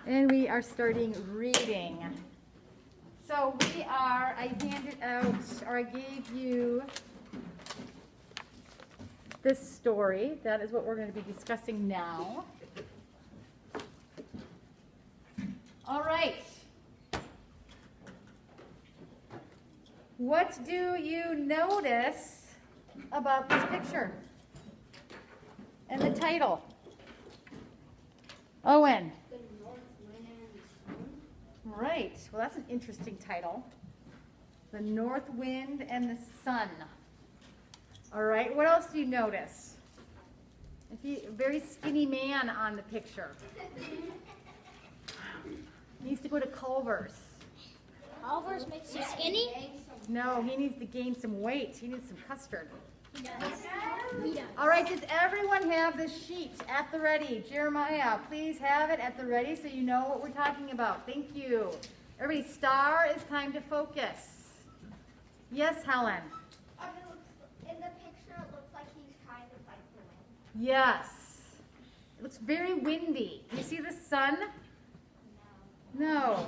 And we are starting reading. So I handed out, or I gave you this story. That is what we're going to be discussing now. All right. What do you notice about this picture? And the title? Owen. The North Wind and the Sun. Right. Well, that's an interesting title. The North Wind and the Sun. All right. What else do you notice? A very skinny man on the picture. Needs to go to Culver's. Culver's makes you skinny? No, he needs to gain some weight. He needs some custard. He does. All right, does everyone have this sheet at the ready? Jeremiah, please have it at the ready so you know what we're talking about. Thank you. Everybody, star is time to focus. Yes, Helen? In the picture, it looks like he's trying to fight the wind. Yes. It looks very windy. Do you see the sun? No.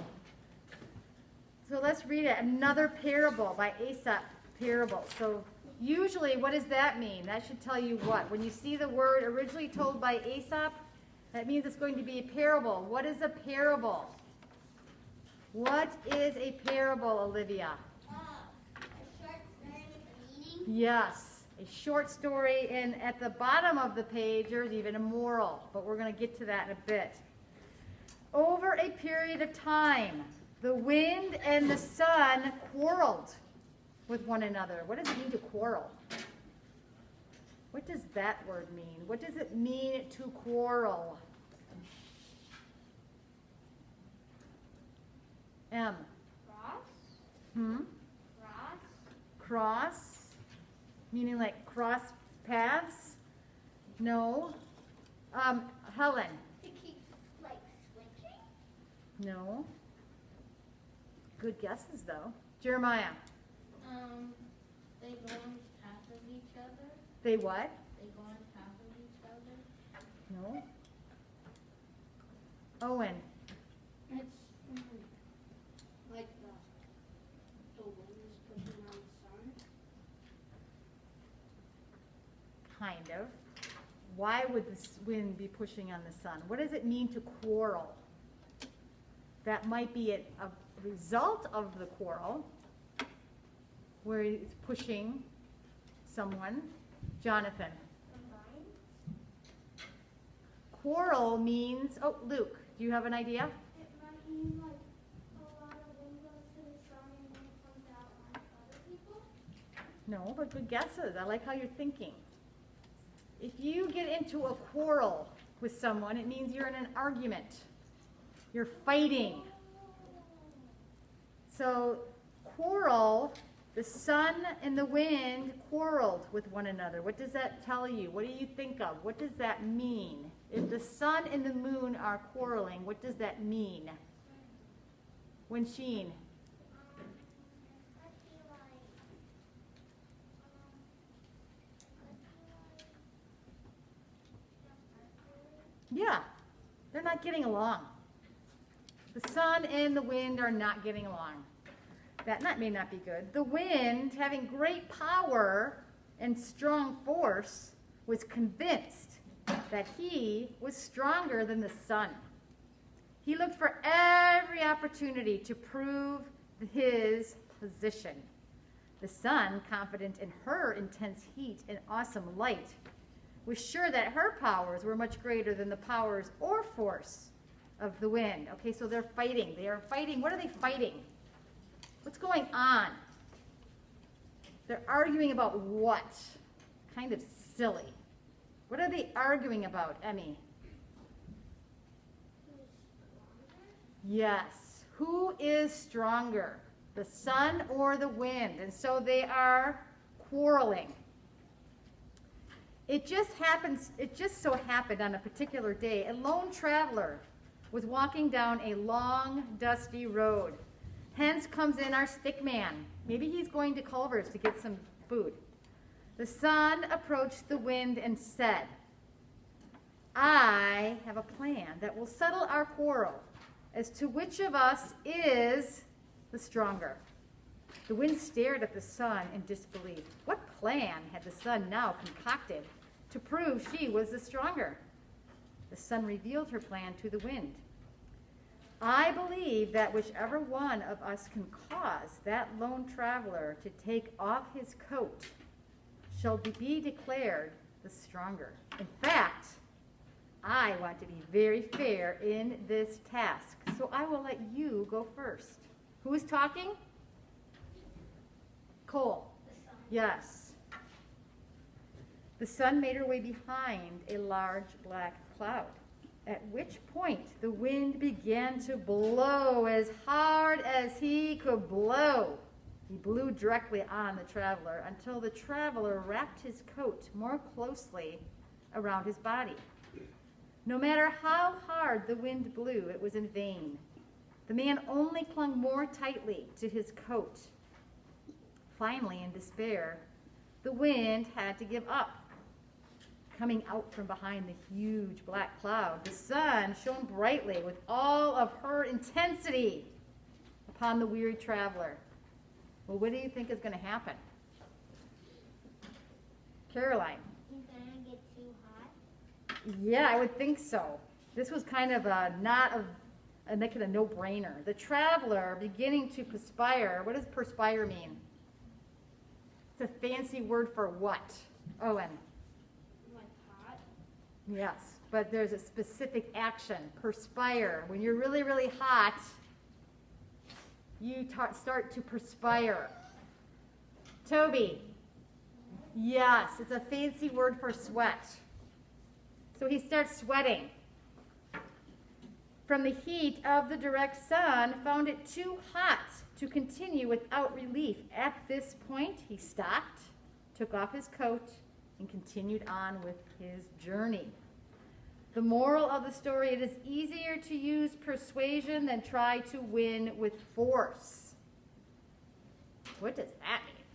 So let's read it. Another parable by Aesop parable. So usually, what does that mean? That should tell you what? When you see the word originally told by Aesop, that means it's going to be a parable. What is a parable? What is a parable, Olivia? A short story with a meaning. Yes, a short story, and at the bottom of the page, there's even a moral, but we're going to get to that in a bit. Over a period of time, the wind and the sun quarreled with one another. What does it mean to quarrel? What does that word mean? What does it mean to quarrel? M. Cross. Cross. Cross? Meaning like cross paths? No. Helen? To keep, like, switching. No. Good guesses, though. Jeremiah? They go on top of each other. They what? They go on top of each other. No. Owen? It's like the wind is pushing on the sun. Kind of. Why would the wind be pushing on the sun? What does it mean to quarrel? That might be a result of the quarrel, where it's pushing someone. Jonathan? Combine. Quarrel means, oh, Luke, do you have an idea? It might mean, like, a lot of wind goes to the sun and then it comes out on other people. No, but good guesses. I like how you're thinking. If you get into a quarrel with someone, it means you're in an argument. You're fighting. So, quarrel, the sun and the wind quarreled with one another. What does that tell you? What do you think of? What does that mean? If the sun and the moon are quarreling, what does that mean? Wensheen? I feel like, Yeah, they're not getting along. The sun and the wind are not getting along. That may not be good. The wind, having great power and strong force, was convinced that he was stronger than the sun. He looked for every opportunity to prove his position. The sun, confident in her intense heat and awesome light, was sure that her powers were much greater than the powers or force of the wind. Okay, so they're fighting. They are fighting. What are they fighting? What's going on? They're arguing about what? Kind of silly. What are they arguing about, Emmy? Yes. Who is stronger, the sun or the wind? And so they are quarreling. It just so happened on a particular day, a lone traveler was walking down a long, dusty road. Hence comes in our stick man. Maybe he's going to Culver's to get some food. The sun approached the wind and said, I have a plan that will settle our quarrel. as to which of us is the stronger. The wind stared at the sun in disbelief. What plan had the sun now concocted to prove she was the stronger? The sun revealed her plan to the wind. I believe that whichever one of us can cause that lone traveler to take off his coat shall be declared the stronger. In fact, I want to be very fair in this task, so I will let you go first. Who is talking? Cole. Yes. The sun made her way behind a large black cloud, at which point the wind began to blow as hard as he could blow. He blew directly on the traveler until the traveler wrapped his coat more closely around his body. No matter how hard the wind blew, it was in vain. The man only clung more tightly to his coat. Finally, in despair, the wind had to give up. Coming out from behind the huge black cloud, the sun shone brightly with all of her intensity upon the weary traveler. Well, what do you think is going to happen? Caroline. He's gonna get too hot. Yeah, I would think so. This was kind of a no-brainer. The traveler beginning to perspire. What does perspire mean? It's a fancy word for what? Owen. Like hot. Yes, but there's a specific action. Perspire. When you're really, really hot, you start to perspire. Toby. Yes, it's a fancy word for sweat. So he starts sweating. From the heat of the direct sun, found it too hot to continue without relief. At this point, he stopped, took off his coat, and continued on with his journey. The moral of the story, it is easier to use persuasion than try to win with force. What does that mean?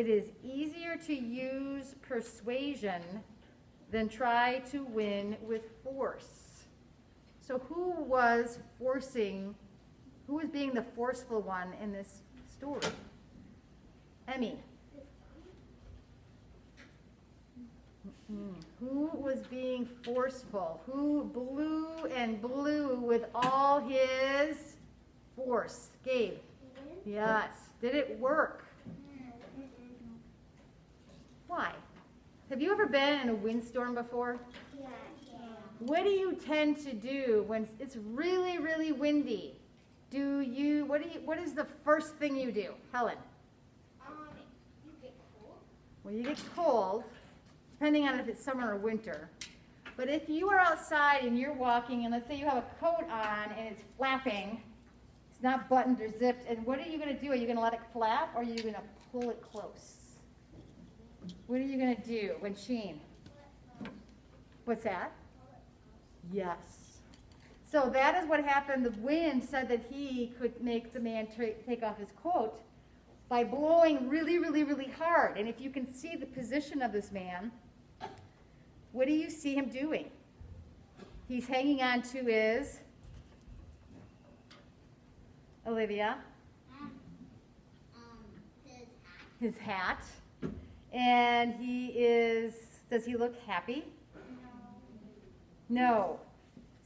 It is easier to use persuasion than try to win with force. So who was being the forceful one in this story? Emmy. Who was being forceful? Who blew and blew with all his force? Gabe. Yes. Did it work? Why? Have you ever been in a windstorm before? Yeah. What do you tend to do when it's really, really windy? What is the first thing you do? Helen? You get cold. Well, you get cold, depending on if it's summer or winter. But if you are outside and you're walking, and let's say you have a coat on and it's flapping, it's not buttoned or zipped, and what are you going to do? Are you going to let it flap, or are you going to pull it close? What are you going to do when Sheen? What's that? Yes. So that is what happened. The wind said that he could make the man take off his coat by blowing really, really, really hard. And if you can see the position of this man, what do you see him doing? He's hanging on to his, Olivia, his hat. And does he look happy? No.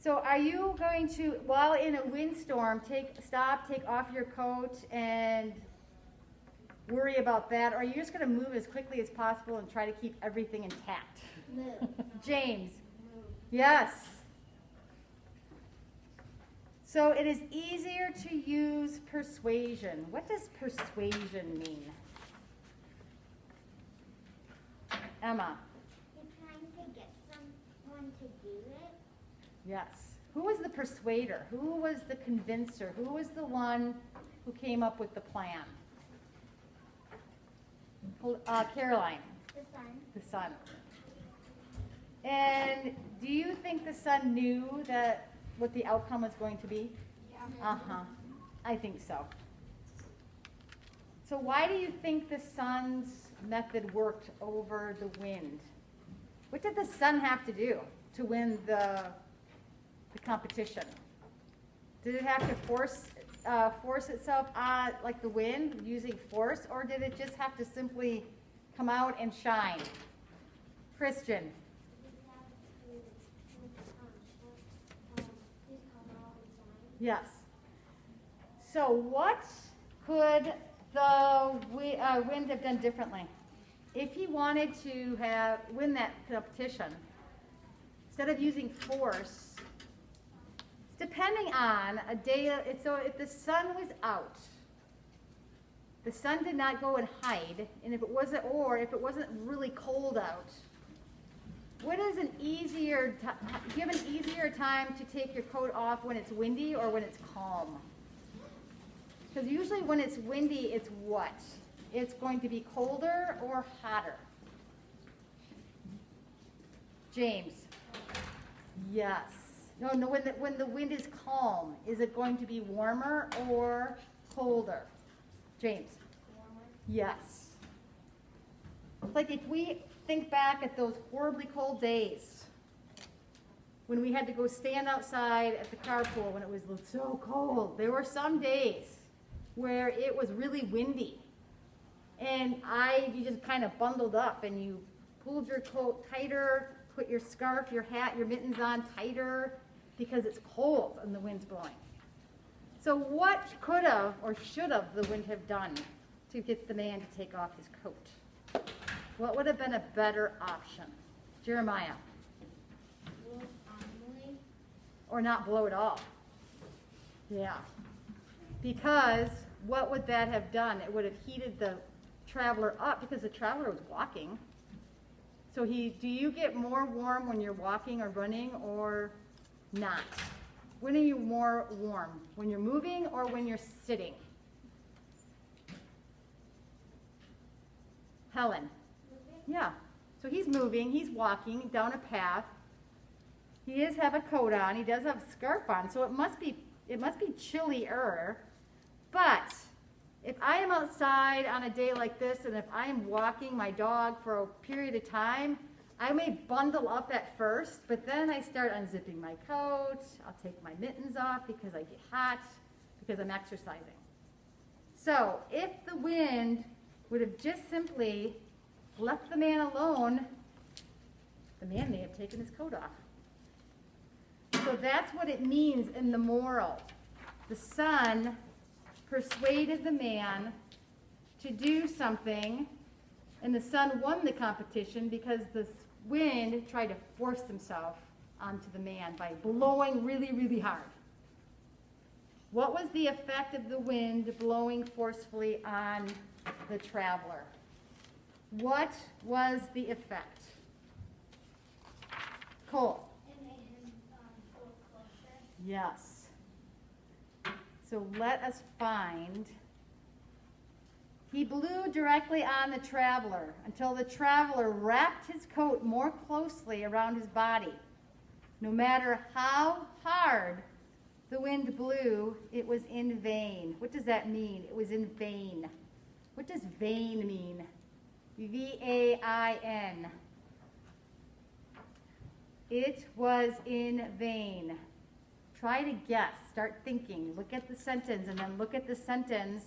So are you going to, while in a windstorm, take off your coat and worry about that? Or are you just going to move as quickly as possible and try to keep everything intact? Move. James. Yes. So it is easier to use persuasion. What does persuasion mean? Emma. You're trying to get someone to do it. Yes. Who was the persuader? Who was the convincer? Who was the one who came up with the plan? Caroline. The sun. The sun. And do you think the sun knew what the outcome was going to be? Yeah. Uh-huh. I think so. So why do you think the sun's method worked over the wind? What did the sun have to do to win the competition? Did it have to force itself on, like the wind, using force, or did it just have to simply come out and shine? Christian. Yes. So what could the wind have done differently? If he wanted to win that competition, instead of using force, depending on a day, so if the sun was out, the sun did not go and hide, and if it wasn't really cold out, what is give an easier time to take your coat off when it's windy or when it's calm? Because usually when it's windy, it's what? It's going to be colder or hotter? James? Yes. No, when the wind is calm, is it going to be warmer or colder? James? Warmer. Yes. It's like if we think back at those horribly cold days when we had to go stand outside at the carpool when it was so cold. There were some days where it was really windy. And you just kind of bundled up and you pulled your coat tighter, put your scarf, your hat, your mittens on tighter because it's cold and the wind's blowing. So what could have or should have the wind have done to get the man to take off his coat? What would have been a better option? Jeremiah? Blow only. Or not blow at all? Yeah. Because what would that have done? It would have heated the traveler up because the traveler was walking. So do you get more warm when you're walking or running or not? When are you more warm? When you're moving or when you're sitting? Helen? Yeah. So he's moving, he's walking down a path. He does have a coat on, he does have a scarf on, so it must be chillier. But if I am outside on a day like this and if I am walking my dog for a period of time, I may bundle up at first, but then I start unzipping my coat. I'll take my mittens off because I get hot, because I'm exercising. So if the wind would have just simply left the man alone, the man may have taken his coat off. So that's what it means in the moral. The sun persuaded the man to do something, and the sun won the competition because the wind tried to force himself onto the man by blowing really, really hard. What was the effect of the wind blowing forcefully on the traveler? What was the effect? Cole? It made him go closer. Yes. So let us find. He blew directly on the traveler until the traveler wrapped his coat more closely around his body. No matter how hard the wind blew, it was in vain. What does that mean? It was in vain. What does vain mean? V-A-I-N. It was in vain. Try to guess. Start thinking. Look at the sentence and then look at the sentence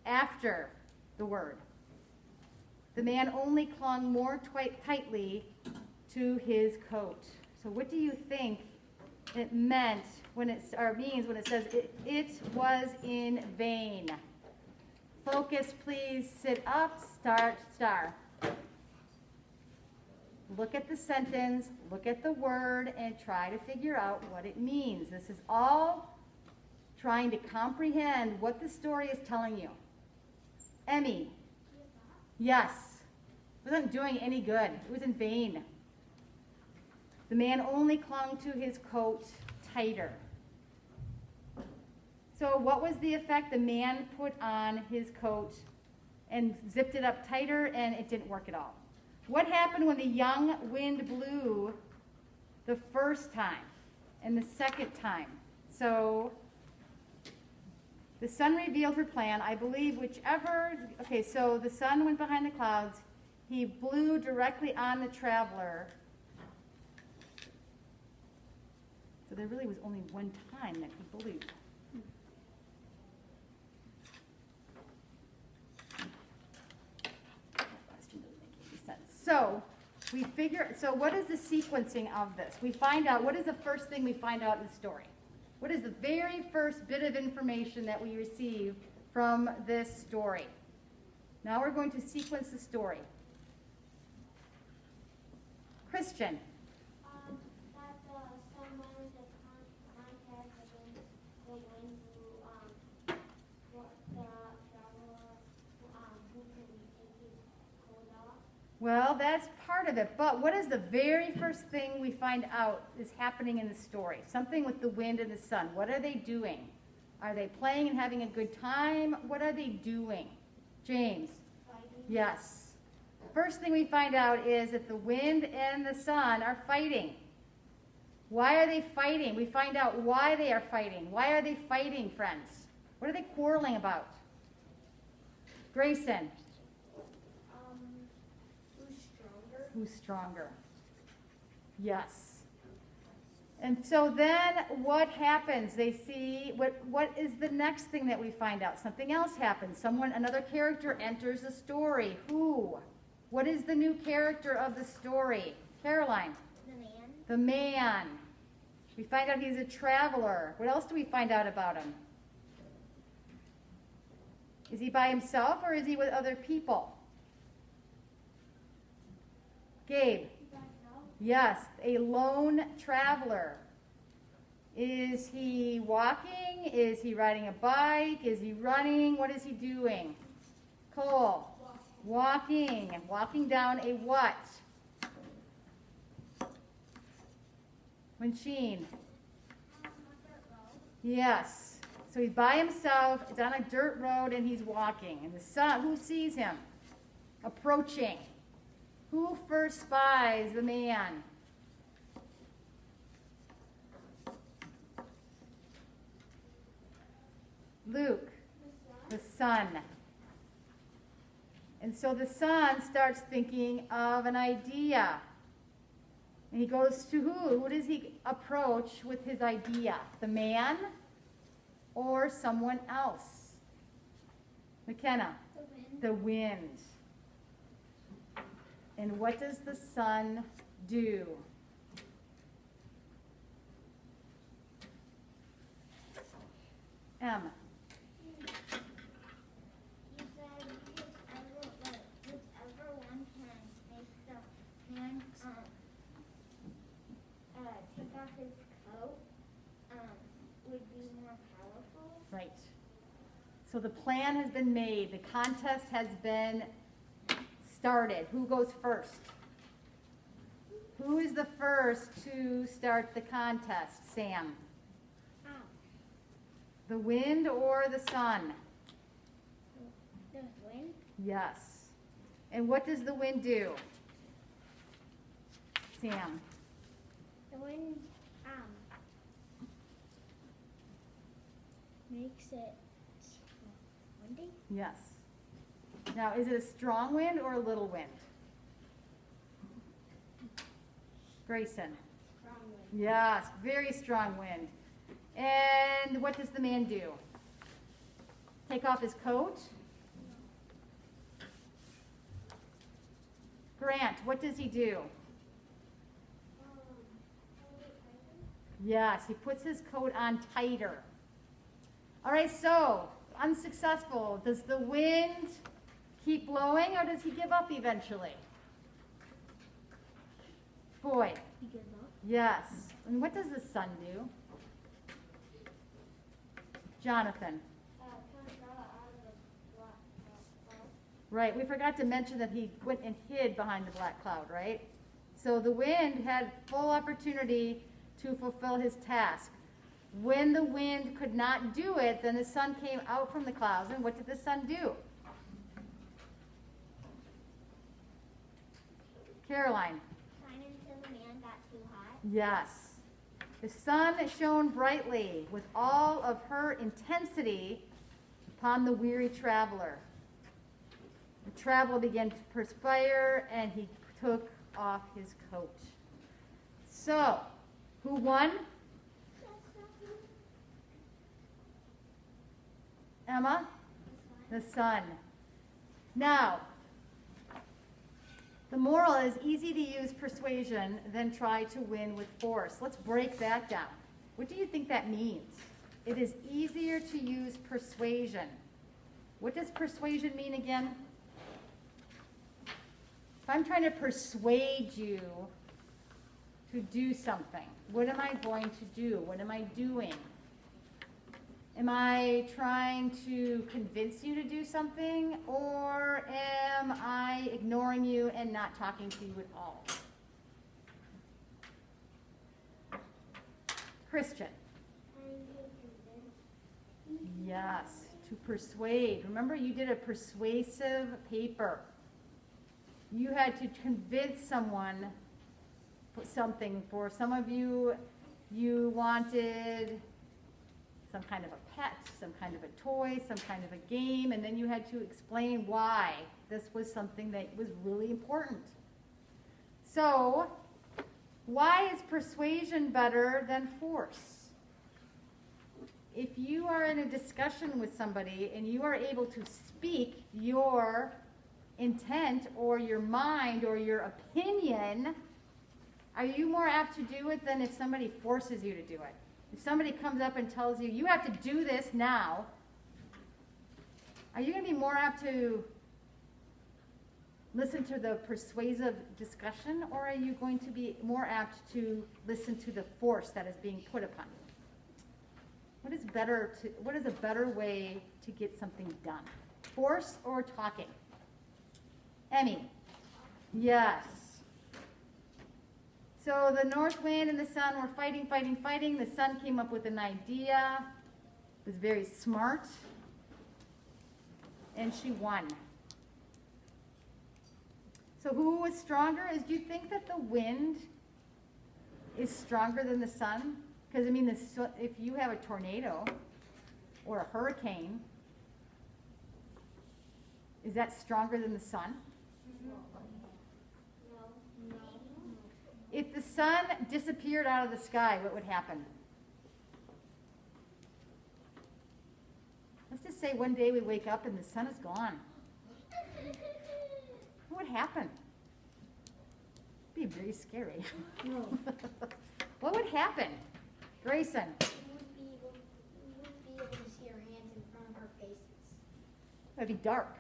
after the word. The man only clung more tightly to his coat. So what do you think it meant means when it says it was in vain? Focus, please. Sit up. Start. Star. Look at the sentence, look at the word, and try to figure out what it means. This is all trying to comprehend what the story is telling you. Emmy? Yes. It wasn't doing any good. It was in vain. The man only clung to his coat tighter. So what was the effect? The man put on his coat and zipped it up tighter, and it didn't work at all. What happened when the young wind blew the first time and the second time? So the sun revealed her plan. I believe so the sun went behind the clouds. He blew directly on the traveler. So there really was only one time that he blew. So what is the sequencing of this? We find out, what is the first thing we find out in the story? What is the very first bit of information that we receive from this story? Now we're going to sequence the story. Christian. That sun went with the contest against the wind who, what the traveler, who can take his coat off. Well, that's part of it, but what is the very first thing we find out is happening in the story? Something with the wind and the sun. What are they doing? Are they playing and having a good time? What are they doing? James? Fighting. Yes. First thing we find out is that the wind and the sun are fighting. Why are they fighting? We find out why they are fighting. Why are they fighting, friends? What are they quarreling about? Grayson? Who's stronger? Who's stronger? Yes. And so then what happens? They see, what is the next thing that we find out? Something else happens. Another character enters the story. Who? What is the new character of the story? Caroline? The man. The man. We find out he's a traveler. What else do we find out about him? Is he by himself or is he with other people? Gabe? Yes, a lone traveler. Is he walking? Is he riding a bike? Is he running? What is he doing? Cole? Walking. Walking down a what? Winsheen? Yes. So he's by himself, it's on a dirt road, and he's walking. And the sun, who sees him? Approaching. Who first spies the man? Luke. The sun. And so the son starts thinking of an idea. And he goes to who? Who does he approach with his idea? The man or someone else? McKenna? The wind. The wind. And what does the sun do? M. You said whichever one can make the man take off his coat would be more powerful. Right. So the plan has been made. The contest has been started. Who goes first? Who is the first to start the contest? Sam. The wind or the sun? The wind. Yes. And what does the wind do? Sam. The wind makes it windy. Yes. Now, is it a strong wind or a little wind? Grayson. Strong wind. Yes, very strong wind. And what does the man do? Take off his coat? Grant, what does he do? Yes, he puts his coat on tighter. All right, so unsuccessful. Does the wind keep blowing or does he give up eventually? Boy. He gives up. Yes. And what does the sun do? Jonathan. Comes out of the black cloud. Right, we forgot to mention that he went and hid behind the black cloud, right? So the wind had full opportunity to fulfill his task. When the wind could not do it, then the sun came out from the clouds, and what did the sun do? Caroline. Shine until the man got too hot. Yes. The sun shone brightly with all of her intensity upon the weary traveler. The traveler began to perspire, and he took off his coat. So, who won? Emma? The sun. Now, The moral is easy to use persuasion than try to win with force. Let's break that down. What do you think that means? It is easier to use persuasion. What does persuasion mean again? If I'm trying to persuade you to do something, what am I going to do? What am I doing? Am I trying to convince you to do something, or am I ignoring you and not talking to you at all? Christian. Yes, to persuade. Remember, you did a persuasive paper. You had to convince someone something. For some of you, you wanted some kind of a pet, some kind of a toy, some kind of a game, and then you had to explain why this was something that was really important. So, why is persuasion better than force? If you are in a discussion with somebody and you are able to speak your intent or your mind or your opinion, are you more apt to do it than if somebody forces you to do it? If somebody comes up and tells you, you have to do this now, are you going to be more apt to listen to the persuasive discussion, or are you going to be more apt to listen to the force that is being put upon you? What is a better way to get something done? Force or talking? Emmy? Yes. So the north wind and the sun were fighting. The sun came up with an idea. It was very smart. And she won. So who was stronger? Do you think that the wind is stronger than the sun? Because, I mean, if you have a tornado or a hurricane, is that stronger than the sun? If the sun disappeared out of the sky, what would happen? Let's just say one day we wake up and the sun is gone. What would happen? It'd be very scary. What would happen? Grayson? We wouldn't be able to see our hands in front of our faces. It'd be dark.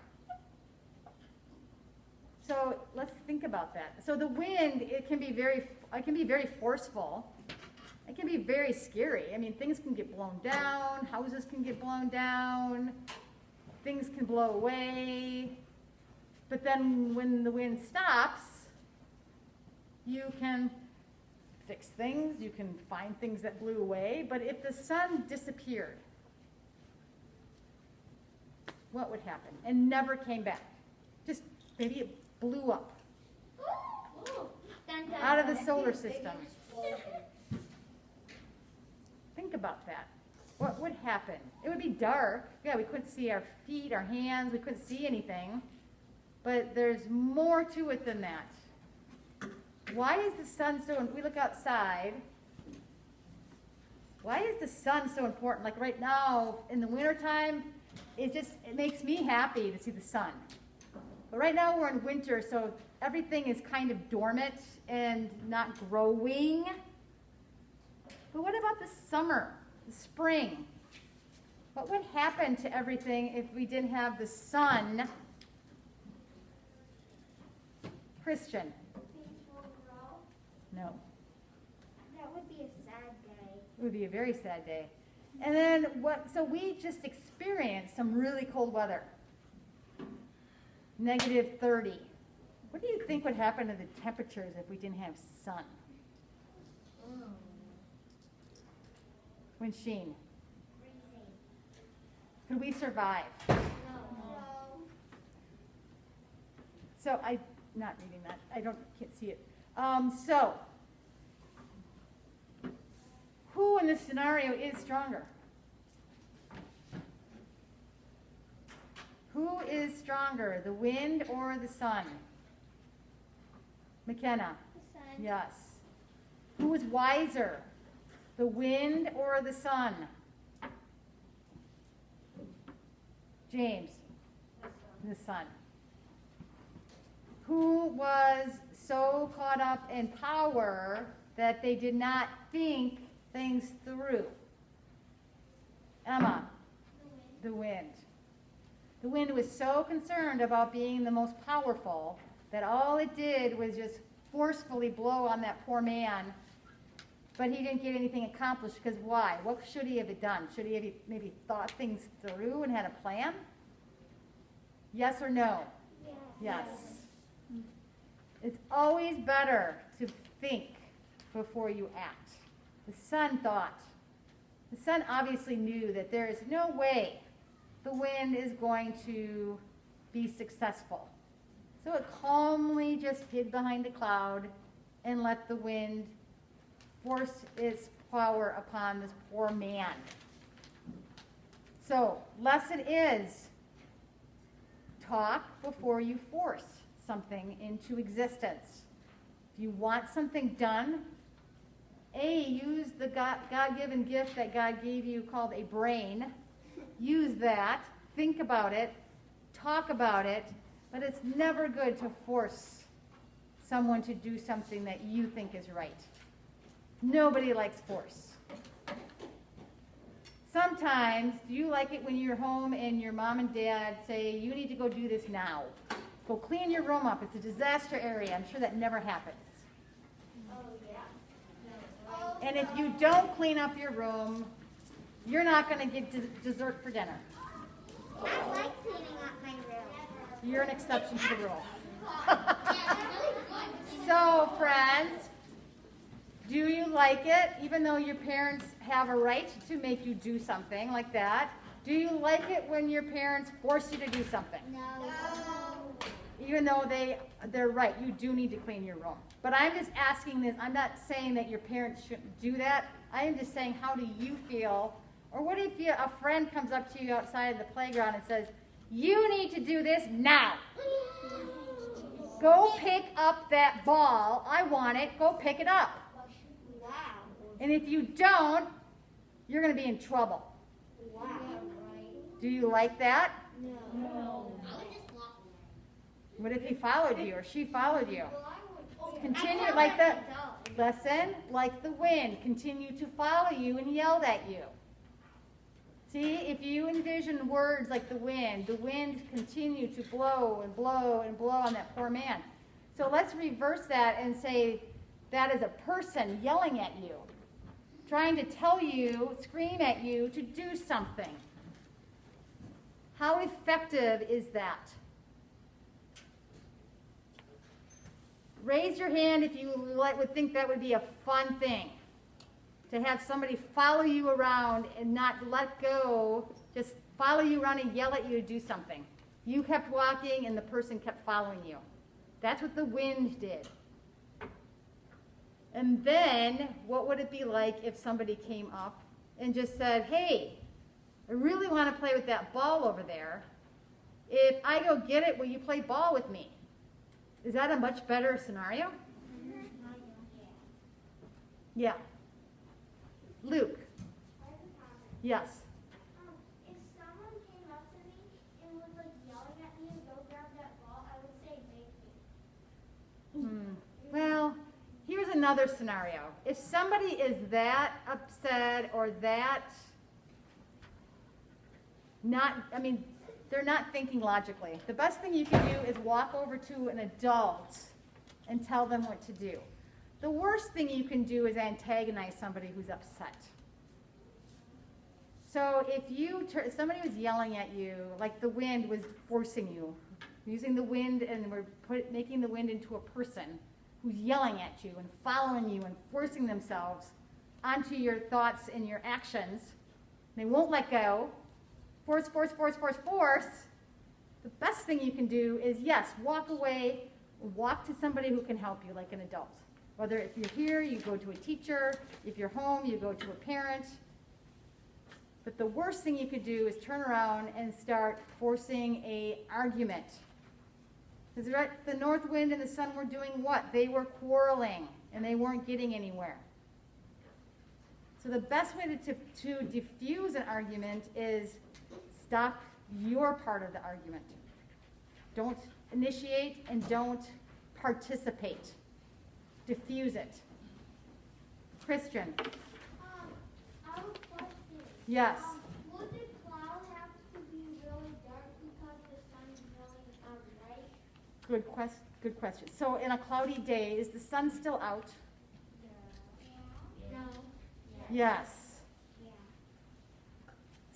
So let's think about that. So the wind, it can be very forceful. It can be very scary. I mean, things can get blown down. Houses can get blown down. Things can blow away. But then when the wind stops, you can fix things. You can find things that blew away. But if the sun disappeared, what would happen? And never came back. Just maybe it blew up out of the solar system. Think about that. What would happen? It would be dark. Yeah, we couldn't see our feet, our hands. We couldn't see anything. But there's more to it than that. Why is the sun so, if we look outside, why is the sun so important? Like right now, in the wintertime, it makes me happy to see the sun. But right now we're in winter, so everything is kind of dormant and not growing. But what about the summer, the spring? What would happen to everything if we didn't have the sun? Christian? Things will grow. No. That would be a sad day. It would be a very sad day. And then so we just experienced some really cold weather. -30. What do you think would happen to the temperatures if we didn't have sun? Winsheen, Freezing. could we survive? No. So I'm not reading that. Can't see it. So who in this scenario is stronger? Who is stronger, the wind or the sun? McKenna? The sun. Yes. Who is wiser, the wind or the sun? James? The sun. Who was so caught up in power that they did not think things through? Emma. The wind. The wind was so concerned about being the most powerful that all it did was just forcefully blow on that poor man, but he didn't get anything accomplished because why? What should he have done? Should he have maybe thought things through and had a plan? Yes or no? Yes. It's always better to think before you act. The son thought. The son obviously knew that there is no way the wind is going to be successful. So it calmly just hid behind a cloud and let the wind force its power upon this poor man. So, lesson is, talk before you force something into existence. If you want something done, use the God-given gift that God gave you called a brain. Use that, think about it, talk about it, but it's never good to force someone to do something that you think is right. Nobody likes force. Sometimes, do you like it when you're home and your mom and dad say, you need to go do this now? Go clean your room up. It's a disaster area. I'm sure that never happens. And if you don't clean up your room, you're not going to get dessert for dinner. I like cleaning up my room. You're an exception to the rule. So, friends, do you like it, even though your parents have a right to make you do something like that? Do you like it when your parents force you to do something? No. Even though they're right, you do need to clean your room. But I'm just asking this, I'm not saying that your parents shouldn't do that. I am just saying, how do you feel? Or what if a friend comes up to you outside of the playground and says, you need to do this now. Go pick up that ball. I want it. Go pick it up. Wow. And if you don't, you're going to be in trouble. Wow. Do you like that? No. What if he followed you or she followed you? Continue I like the an adult. lesson, like the wind, continue to follow you and yelled at you. See, if you envision words like the wind continued to blow and blow and blow on that poor man. So let's reverse that and say that is a person yelling at you, trying to tell you, scream at you to do something. How effective is that? Raise your hand if you would think that would be a fun thing. To have somebody follow you around and not let go, just follow you around and yell at you to do something. You kept walking and the person kept following you. That's what the wind did. And then, what would it be like if somebody came up and just said, hey, I really want to play with that ball over there. If I go get it, will you play ball with me? Is that a much better scenario? Yeah. Luke. Yes. If someone came up to me and was like yelling at me and go grab that ball, I would say make me. Well, here's another scenario. If somebody is that upset or that they're not thinking logically. The best thing you can do is walk over to an adult and tell them what to do. The worst thing you can do is antagonize somebody who's upset. So if somebody was yelling at you, like the wind was forcing you, using the wind and making the wind into a person who's yelling at you and following you and forcing themselves onto your thoughts and your actions, they won't let go. Force. The best thing you can do is, yes, walk away, walk to somebody who can help you, like an adult. Whether if you're here, you go to a teacher. If you're home, you go to a parent. But the worst thing you could do is turn around and start forcing an argument. Because the north wind and the sun were doing what? They were quarreling, and they weren't getting anywhere. So the best way to diffuse an argument is stop your part of the argument. Don't initiate and don't participate. Diffuse it. Christian. I have a question. Yes. Would the cloud have to be really dark because the sun is really bright? Good question. So in a cloudy day, is the sun still out? No. Yes. Yeah.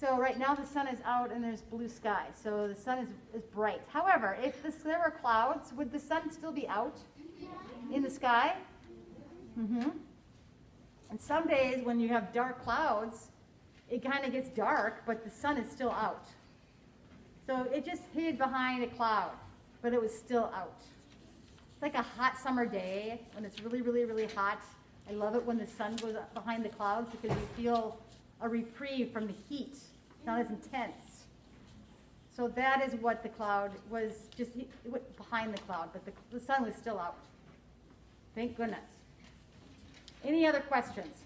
So right now the sun is out and there's blue sky. So the sun is bright. However, if there were clouds, would the sun still be out in the sky? Mm-hmm. And some days when you have dark clouds, it kind of gets dark, but the sun is still out. So it just hid behind a cloud, but it was still out. It's like a hot summer day when it's really, really, really hot. I love it when the sun goes up behind the clouds because you feel a reprieve from the heat. It's not as intense. So that is what the cloud was, just it went behind the cloud, but the sun was still out. Thank goodness. Any other questions?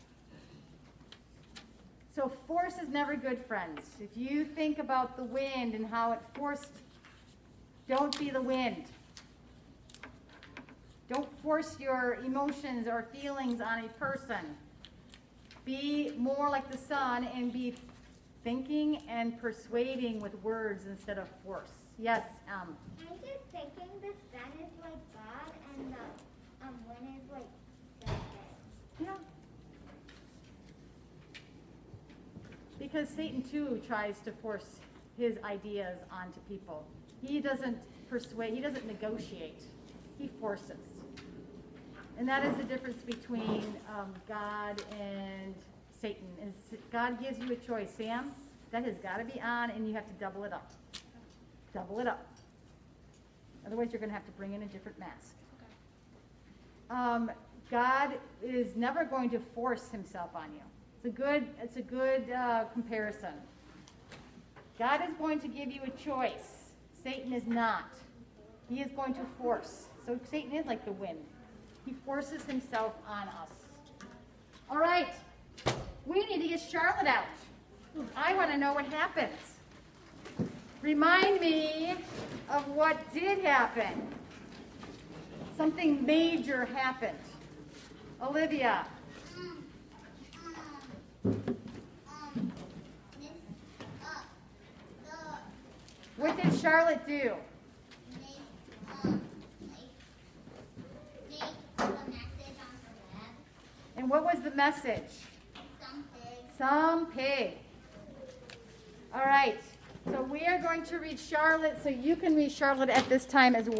So force is never good, friends. If you think about the wind and how it forced, don't be the wind. Don't force your emotions or feelings on a person. Be more like the sun and be thinking and persuading with words instead of force. Yes, I'm just thinking the sun is like God and the wind is like Satan. yeah. Because Satan too tries to force his ideas onto people. He doesn't persuade, he doesn't negotiate, he forces. And that is the difference between God and Satan. Is God gives you a choice. Sam, that has got to be on and you have to double it up. Double it up. Otherwise you're going to have to bring in a different mask. God is never going to force himself on you. It's a good comparison. God is going to give you a choice. Satan is not. He is going to force. So Satan is like the wind. He forces himself on us. All right. We need to get Charlotte out. I want to know what happens. Remind me of what did happen. Something major happened. Olivia. What did Charlotte do? And what was the message? Some pig. All right. So we are going to read Charlotte, so you can read Charlotte at this time as well.